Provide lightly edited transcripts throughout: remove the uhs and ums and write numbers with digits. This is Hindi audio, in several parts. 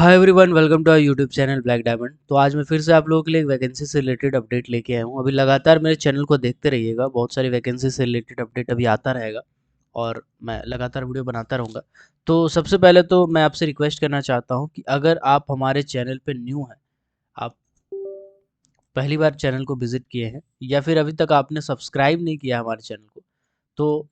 Hi everyone, welcome to our YouTube channel black diamond. तो आज मैं फिर से आप लोगों के लिए एक वैकेंसी से रिलेटेड अपडेट लेके आया हूँ। अभी लगातार मेरे चैनल को देखते रहिएगा, बहुत सारी वैकेंसी से रिलेटेड अपडेट अभी आता रहेगा और मैं लगातार वीडियो बनाता रहूँगा। तो सबसे पहले तो मैं आपसे रिक्वेस्ट करना चाहता हूँ कि अगर आप हमारे चैनल पर न्यू हैं, आप पहली बार चैनल को विजिट किए हैं या फिर अभी तक आपने सब्सक्राइब नहीं किया हमारे चैनल को, तो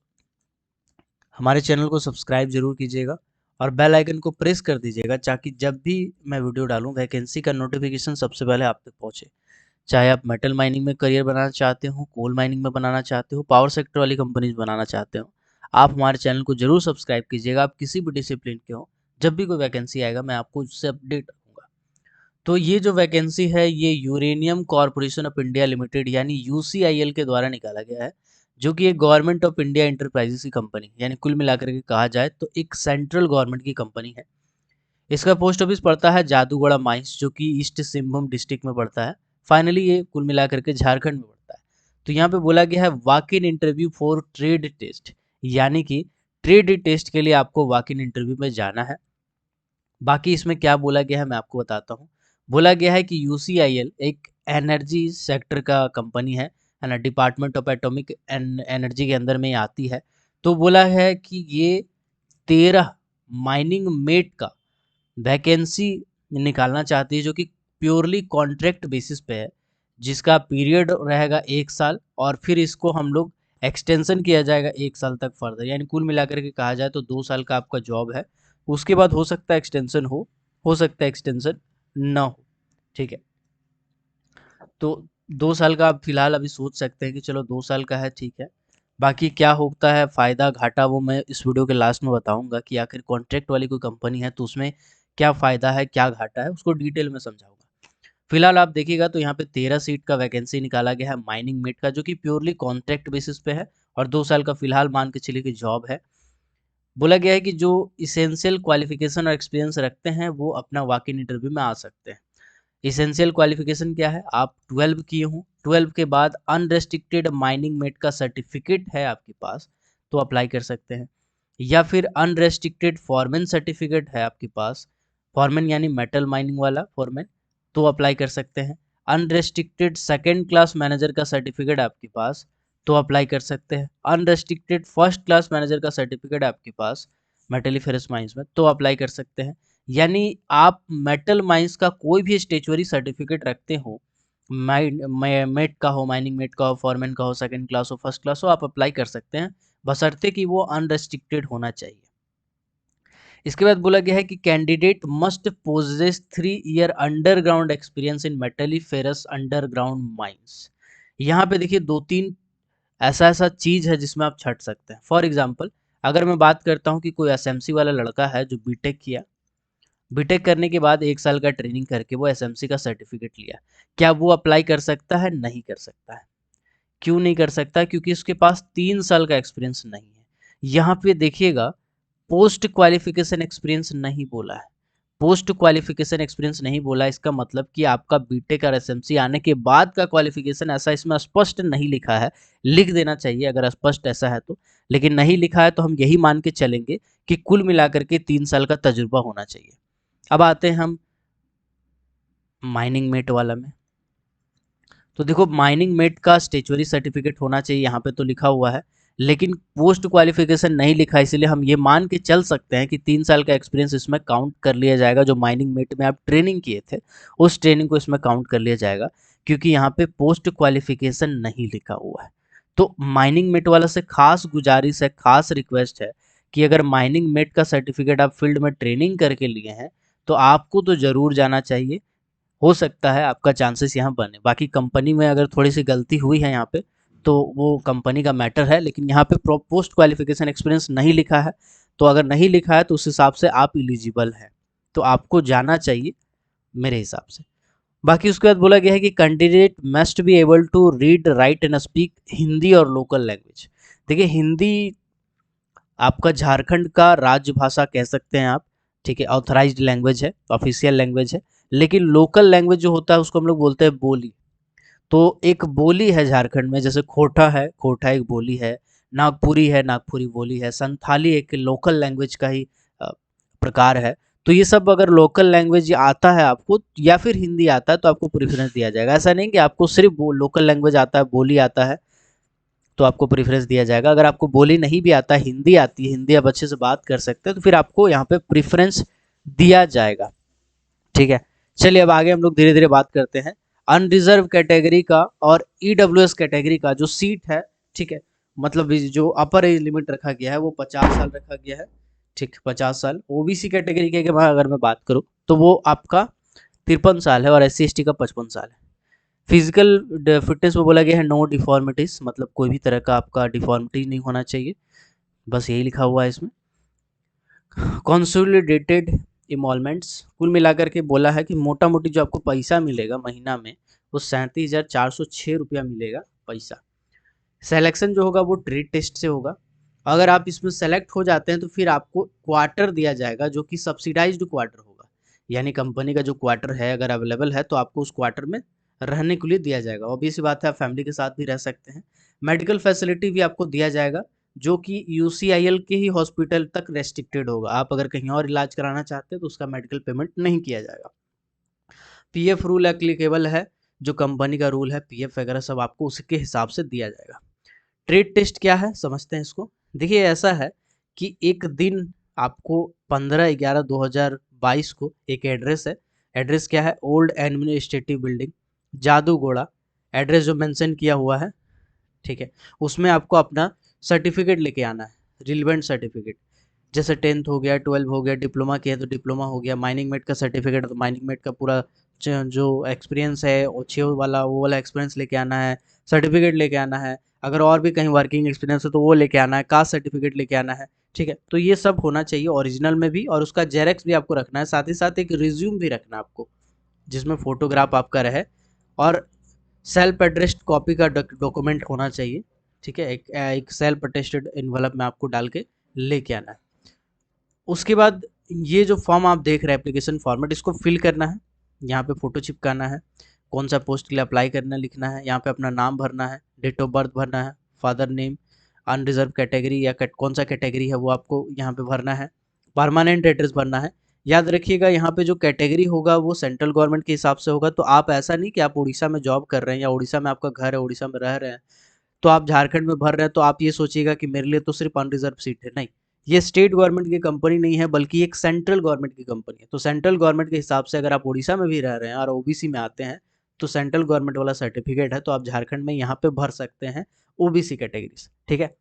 हमारे चैनल को सब्सक्राइब जरूर कीजिएगा और बेल आइकन को प्रेस कर दीजिएगा ताकि जब भी मैं वीडियो डालूं वैकेंसी का नोटिफिकेशन सबसे पहले आप तक पहुंचे। चाहे आप मेटल माइनिंग में करियर बनाना चाहते हो, कोल माइनिंग में बनाना चाहते हो, पावर सेक्टर वाली कंपनीज बनाना चाहते हो, आप हमारे चैनल को जरूर सब्सक्राइब कीजिएगा। आप किसी भी डिसिप्लिन के हो, जब भी कोई वैकेंसी आएगा मैं आपको उससे अपडेट रखूंगा। तो ये जो वैकेंसी है ये uranium corporation of India limited यानी यूसीआईएल के द्वारा निकाला गया है, जो कि एक गवर्नमेंट ऑफ इंडिया इंटरप्राइजेस की कंपनी यानी कुल मिलाकर के कहा जाए तो एक सेंट्रल गवर्नमेंट की कंपनी है। इसका पोस्ट ऑफिस पड़ता है जादूगढ़ा माइंस, जो कि ईस्ट सिंहभूम डिस्ट्रिक्ट में पड़ता है। फाइनली ये कुल मिलाकर के झारखंड में पड़ता है। तो यहाँ पे बोला गया है walk in interview for trade test, यानी कि ट्रेड टेस्ट के लिए आपको वॉक इन इंटरव्यू में जाना है। बाकी इसमें क्या बोला गया है मैं आपको बताता हूँ। बोला गया है कि यूसीआईएल एक एनर्जी सेक्टर का कंपनी है ना, डिपार्टमेंट ऑफ एटॉमिक एनर्जी के अंदर में ये आती है। तो बोला है कि ये 13 माइनिंग मेट का वैकेंसी निकालना चाहती है, जो कि प्योरली कॉन्ट्रैक्ट बेसिस पे है, जिसका पीरियड रहेगा 1 साल और फिर इसको हम लोग एक्सटेंशन किया जाएगा 1 साल तक फर्दर, यानी कुल मिलाकर के कहा जाए तो 2 साल का आपका जॉब है। उसके बाद हो सकता है एक्सटेंशन हो सकता है एक्सटेंशन ना हो। ठीक है, तो 2 साल का आप फिलहाल अभी सोच सकते हैं कि चलो 2 साल का है, ठीक है। बाकी क्या होता है फायदा घाटा वो मैं इस वीडियो के लास्ट में बताऊंगा कि आखिर कॉन्ट्रैक्ट वाली कोई कंपनी है तो उसमें क्या फायदा है क्या घाटा है, उसको डिटेल में समझाऊंगा। फिलहाल आप देखिएगा तो यहाँ पे 13 सीट का वैकेंसी निकाला गया है माइनिंग मेट का, जो कि प्योरली कॉन्ट्रैक्ट बेसिस पे है और 2 साल का फिलहाल मान के चलिए कि जॉब है। बोला गया है कि जो इसेंशियल क्वालिफिकेशन और एक्सपीरियंस रखते हैं वो अपना वॉक इन इंटरव्यू में आ सकते हैं। इसेंशियल क्वालिफिकेशन क्या है, आप 12 किए हो, 12 के बाद अनरेस्ट्रिक्टेड माइनिंग मेट का सर्टिफिकेट है आपके पास तो अप्लाई कर सकते हैं, या फिर अनरेस्ट्रिक्टेड फॉरमैन सर्टिफिकेट है आपके पास, फॉरमैन यानी मेटल माइनिंग वाला फॉरमैन, तो अप्लाई कर सकते हैं। अनरेस्ट्रिक्टेड सेकेंड क्लास मैनेजर का सर्टिफिकेट आपके पास तो अप्लाई कर सकते हैं। अनरेस्ट्रिक्टेड फर्स्ट क्लास मैनेजर का सर्टिफिकेट आपके पास मेटलीफेरस माइंस में तो अप्लाई कर सकते हैं। यानी आप मेटल माइंस का कोई भी स्टेचुअरी सर्टिफिकेट रखते हो, मेट का हो, माइनिंग मेट का हो, फॉरमैन का हो, सेकंड क्लास हो, फर्स्ट क्लास हो, आप अप्लाई कर सकते हैं, बशर्ते कि वो अनरेस्ट्रिक्टेड होना चाहिए। इसके बाद बोला गया है कि candidate must possess 3 year underground experience in metalliferous underground mines. यहाँ पे देखिए दो तीन ऐसा ऐसा चीज है जिसमें आप छट सकते हैं। फॉर एग्जाम्पल, अगर मैं बात करता हूँ कि कोई एसएमसी वाला लड़का है जो बीटेक किया, बीटेक करने के बाद 1 साल का ट्रेनिंग करके वो एसएमसी का सर्टिफिकेट लिया, क्या वो अप्लाई कर सकता है? नहीं कर सकता है। क्यों नहीं कर सकता? क्योंकि उसके पास 3 साल का एक्सपीरियंस नहीं है। यहाँ पे देखिएगा पोस्ट क्वालिफिकेशन एक्सपीरियंस नहीं बोला है। पोस्ट क्वालिफिकेशन एक्सपीरियंस नहीं बोला, इसका मतलब कि आपका बीटेक और एसएमसी आने के बाद का क्वालिफिकेशन, ऐसा इसमें स्पष्ट नहीं लिखा है। लिख देना चाहिए अगर स्पष्ट ऐसा है तो, लेकिन नहीं लिखा है तो हम यही मान के चलेंगे कि कुल मिलाकर के 3 साल का तजुर्बा होना चाहिए। अब आते हैं हम माइनिंग मेट वाला में। तो देखो माइनिंग मेट का स्टेचुअरी सर्टिफिकेट होना चाहिए, यहाँ पे तो लिखा हुआ है, लेकिन पोस्ट क्वालिफिकेशन नहीं लिखा, इसलिए हम ये मान के चल सकते हैं कि 3 साल का एक्सपीरियंस इसमें काउंट कर लिया जाएगा। जो माइनिंग मेट में आप ट्रेनिंग किए थे उस ट्रेनिंग को इसमें काउंट कर लिया जाएगा, क्योंकि यहाँ पे पोस्ट क्वालिफिकेशन नहीं लिखा हुआ है। तो माइनिंग मेट वाला से खास गुजारिश है, खास रिक्वेस्ट है कि अगर माइनिंग मेट का सर्टिफिकेट आप फील्ड में ट्रेनिंग करके लिए हैं तो आपको तो जरूर जाना चाहिए। हो सकता है आपका चांसेस यहाँ बने। बाकी कंपनी में अगर थोड़ी सी गलती हुई है यहाँ पे तो वो कंपनी का मैटर है, लेकिन यहाँ पे पोस्ट क्वालिफिकेशन एक्सपीरियंस नहीं लिखा है। तो अगर नहीं लिखा है तो उस हिसाब से आप इलिजिबल हैं, तो आपको जाना चाहिए मेरे हिसाब से। बाकी उसके बाद बोला गया है कि candidate must be able to read write and speak Hindi और लोकल लैंग्वेज। देखिए हिंदी आपका झारखंड का राजभाषा कह सकते हैं आप, ठीक है, ऑथराइज्ड लैंग्वेज है, ऑफिशियल लैंग्वेज है। लेकिन लोकल लैंग्वेज जो होता है उसको हम लोग बोलते हैं बोली। तो एक बोली है झारखंड में, जैसे खोटा है, खोटा एक बोली है, नागपुरी है, नागपुरी बोली है, संथाली एक लोकल लैंग्वेज का ही प्रकार है। तो ये सब अगर लोकल लैंग्वेज आता है आपको या फिर हिंदी आता है तो आपको प्रेफरेंस दिया जाएगा। ऐसा नहीं कि आपको सिर्फ लोकल लैंग्वेज आता है, बोली आता है तो आपको प्रेफरेंस दिया जाएगा। अगर आपको बोली नहीं भी आता, हिंदी आती है, हिंदी आप अच्छे से बात कर सकते हैं, तो फिर आपको यहाँ पे प्रेफरेंस दिया जाएगा। ठीक है, चलिए अब आगे हम लोग धीरे धीरे बात करते हैं अनरिजर्व कैटेगरी का और ईडब्ल्यूएस कैटेगरी का जो सीट है। ठीक है, मतलब जो अपर एज लिमिट रखा गया है वो 50 साल रखा गया है। ठीक, 50 साल। ओबीसी कैटेगरी के अगर मैं बात करूँ तो वो आपका 53 साल है और SC ST का 55 साल है। फिजिकल फिटनेस में बोला गया है नो डिफॉर्मिटीज, मतलब कोई भी तरह का आपका डिफॉर्मिटी नहीं होना चाहिए, बस यही लिखा हुआ है इसमें। कंसोलिडेटेड इमॉलमेंट्स, कुल मिलाकर के बोला है कि मोटा मोटी जो आपको पैसा मिलेगा महीना में वो 37,406 रुपया मिलेगा पैसा। सिलेक्शन जो होगा वो ट्रेड टेस्ट से होगा। अगर आप इसमें सेलेक्ट हो जाते हैं तो फिर आपको क्वार्टर दिया जाएगा जो कि सब्सिडाइज्ड क्वार्टर होगा, यानी कंपनी का जो क्वार्टर है अगर अवेलेबल है तो आपको उस क्वार्टर में रहने के लिए दिया जाएगा। ऑब्वियस बात है, आप फैमिली के साथ भी रह सकते हैं। मेडिकल फैसिलिटी भी आपको दिया जाएगा जो कि यूसीआईएल के ही हॉस्पिटल तक रेस्ट्रिक्टेड होगा। आप अगर कहीं और इलाज कराना चाहते हैं तो उसका मेडिकल पेमेंट नहीं किया जाएगा। पीएफ रूल एप्लीकेबल है, जो कंपनी का रूल है पीएफ वगैरह सब आपको उसके हिसाब से दिया जाएगा। ट्रेड टेस्ट क्या है समझते हैं इसको। देखिए ऐसा है कि एक दिन आपको 15/11/2022 को एक एड्रेस है, एड्रेस क्या है, old administrative building Jaduguda, address जो मेंशन किया हुआ है। ठीक है, उसमें आपको अपना सर्टिफिकेट लेके आना है, रिलेवेंट सर्टिफिकेट, जैसे 10th हो गया, 12 हो गया, डिप्लोमा किया तो डिप्लोमा हो गया, माइनिंग मेट का सर्टिफिकेट तो माइनिंग मेट का पूरा जो एक्सपीरियंस है अच्छे वाला वो वाला एक्सपीरियंस लेके आना है, सर्टिफिकेट लेके आना है। अगर और भी कहीं वर्किंग एक्सपीरियंस है तो वो लेके आना है, कास्ट सर्टिफिकेट लेके आना है। ठीक है, तो ये सब होना चाहिए ओरिजिनल में भी, और उसका जेरेक्स भी आपको रखना है, साथ ही साथ एक रिज्यूम भी रखना है आपको जिसमें फोटोग्राफ आपका रहे, और सेल्फ एड्रेस्ड कॉपी का डॉक्यूमेंट होना चाहिए। ठीक है, एक सेल्फ अटेस्टेड इन्वेलप में आपको डाल के लेके आना है। उसके बाद ये जो फॉर्म आप देख रहे हैं एप्लीकेशन फॉर्मेट, इसको फिल करना है, यहाँ पे फोटो चिपकाना है, कौन सा पोस्ट के लिए अप्लाई करना लिखना है, यहाँ पे अपना नाम भरना है, डेट ऑफ बर्थ भरना है, फादर नेम, अनरिजर्व कैटेगरी या कौन सा कैटेगरी है वो आपको यहाँ पे भरना है, परमानेंट एड्रेस भरना है। याद रखिएगा यहाँ पे जो कैटेगरी होगा वो सेंट्रल गवर्नमेंट के हिसाब से होगा, तो आप ऐसा नहीं कि आप उड़ीसा में जॉब कर रहे हैं या उड़ीसा में आपका घर है, उड़ीसा में रह रहे हैं तो आप झारखंड में भर रहे हैं तो आप ये सोचिएगा कि मेरे लिए तो सिर्फ अनरिजर्व सीट है। नहीं, ये स्टेट गवर्नमेंट की कंपनी नहीं है बल्कि एक सेंट्रल गवर्नमेंट की कंपनी है। तो सेंट्रल गवर्नमेंट के हिसाब से अगर आप उड़ीसा में भी रह रहे हैं और ओबीसी में आते हैं तो सेंट्रल गवर्नमेंट वाला सर्टिफिकेट है तो आप झारखंड में यहाँ पे भर सकते हैं ओबीसी कैटेगरी से। ठीक है,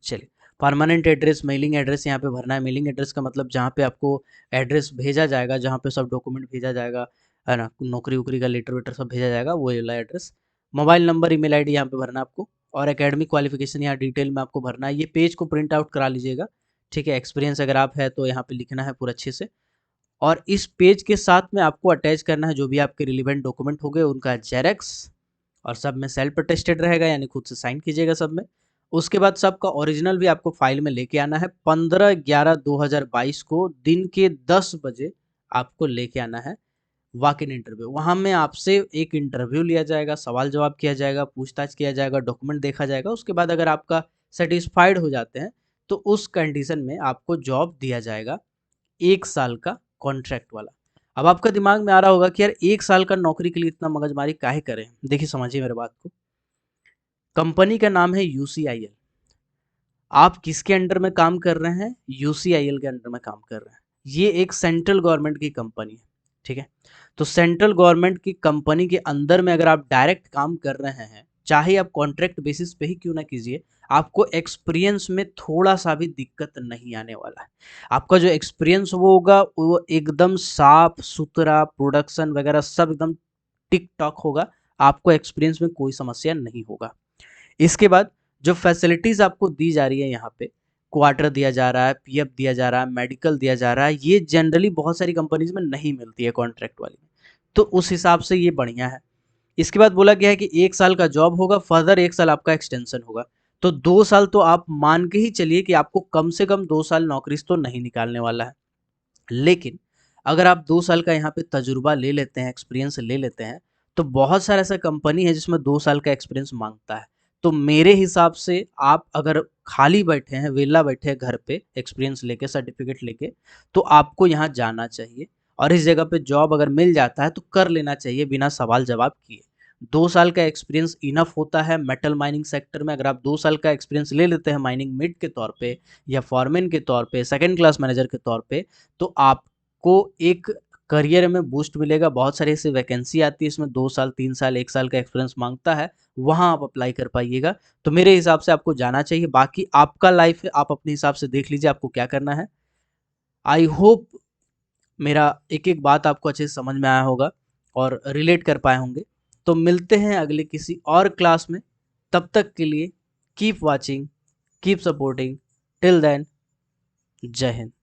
चलिए परमानेंट एड्रेस, मेलिंग एड्रेस यहाँ पे भरना है। मेलिंग एड्रेस का मतलब जहाँ पे आपको एड्रेस भेजा जाएगा, जहाँ पे सब डॉक्यूमेंट भेजा जाएगा, है ना, नौकरी वोकरी का लेटर वेटर सब भेजा जाएगा, वो वाला address. Mobile number, email ID यहाँ पे भरना आपको, और एकेडमिक क्वालिफिकेशन यहाँ डिटेल में आपको भरना है। ये पेज को प्रिंट आउट करा लीजिएगा। ठीक है, एक्सपीरियंस अगर आप है तो यहाँ पे लिखना है पूरा अच्छे से, और इस पेज के साथ में आपको अटैच करना है जो भी आपके रिलेवेंट डॉक्यूमेंट हो गए उनका जेरेक्स, और सब में सेल्फ अटेस्टेड रहेगा यानी खुद से साइन कीजिएगा सब में। उसके बाद सबका ओरिजिनल भी आपको फाइल में लेके आना है। 15/11/2022 को दिन के 10 बजे आपको लेके आना है वॉक इन इंटरव्यू। वहाँ में आपसे एक इंटरव्यू लिया जाएगा, सवाल जवाब किया जाएगा, पूछताछ किया जाएगा, डॉक्यूमेंट देखा जाएगा। उसके बाद अगर आपका सेटिस्फाइड हो जाते हैं तो उस कंडीशन में आपको जॉब दिया जाएगा, 1 साल का कॉन्ट्रैक्ट वाला। अब आपका दिमाग में आ रहा होगा कि यार 1 साल का नौकरी के लिए इतना मगजमारी काहे करें। देखिए समझिए मेरे बात को, कंपनी का नाम है यूसीआईएल। आप किसके अंडर में काम कर रहे हैं, यूसीआईएल के अंडर में काम कर रहे हैं। ये एक सेंट्रल गवर्नमेंट की कंपनी है। ठीक है, तो सेंट्रल गवर्नमेंट की कंपनी के अंदर में अगर आप डायरेक्ट काम कर रहे हैं, चाहे आप कॉन्ट्रैक्ट बेसिस पे ही क्यों ना कीजिए, आपको एक्सपीरियंस में थोड़ा सा भी दिक्कत नहीं आने वाला है। आपका जो एक्सपीरियंस वो होगा वो एकदम साफ सुथरा, प्रोडक्शन वगैरह सब एकदम टिक टॉक होगा, आपको एक्सपीरियंस में कोई समस्या नहीं होगा। इसके बाद जो फैसिलिटीज़ आपको दी जा रही है यहाँ पे, क्वार्टर दिया जा रहा है, पीएफ दिया जा रहा है, मेडिकल दिया जा रहा है, ये जनरली बहुत सारी कंपनीज में नहीं मिलती है कॉन्ट्रैक्ट वाली में, तो उस हिसाब से ये बढ़िया है। इसके बाद बोला गया है कि 1 साल का जॉब होगा, फर्दर 1 साल आपका एक्सटेंशन होगा, तो 2 साल तो आप मान के ही चलिए कि आपको कम से कम 2 साल नौकरी से तो नहीं निकालने वाला है। लेकिन अगर आप 2 साल का यहाँ पे तजुर्बा ले लेते हैं, एक्सपीरियंस ले लेते हैं, तो बहुत सारा ऐसा कंपनी है जिसमें 2 साल का एक्सपीरियंस मांगता है, तो मेरे हिसाब से आप अगर खाली बैठे हैं, वेला बैठे हैं घर पे एक्सपीरियंस लेके, सर्टिफिकेट लेके, तो आपको यहाँ जाना चाहिए और इस जगह पे जॉब अगर मिल जाता है तो कर लेना चाहिए बिना सवाल जवाब किए। 2 साल का एक्सपीरियंस इनफ होता है मेटल माइनिंग सेक्टर में। अगर आप 2 साल का एक्सपीरियंस ले लेते हैं माइनिंग मिड के तौर पे या फॉरमैन के तौर पे, सेकंड क्लास मैनेजर के तौर पे, तो आपको एक करियर में बूस्ट मिलेगा। बहुत सारी ऐसी वैकेंसी आती है इसमें 2 साल, 3 साल, 1 साल का एक्सपीरियंस मांगता है, वहां आप अप्लाई कर पाइएगा। तो मेरे हिसाब से आपको जाना चाहिए। बाकी आपका लाइफ है, आप अपने हिसाब से देख लीजिए आपको क्या करना है। आई होप मेरा एक एक बात आपको अच्छे से समझ में आया होगा और रिलेट कर पाए होंगे। तो मिलते हैं अगले किसी और क्लास में। तब तक के लिए keep watching, keep supporting. Till then, Jai Hind.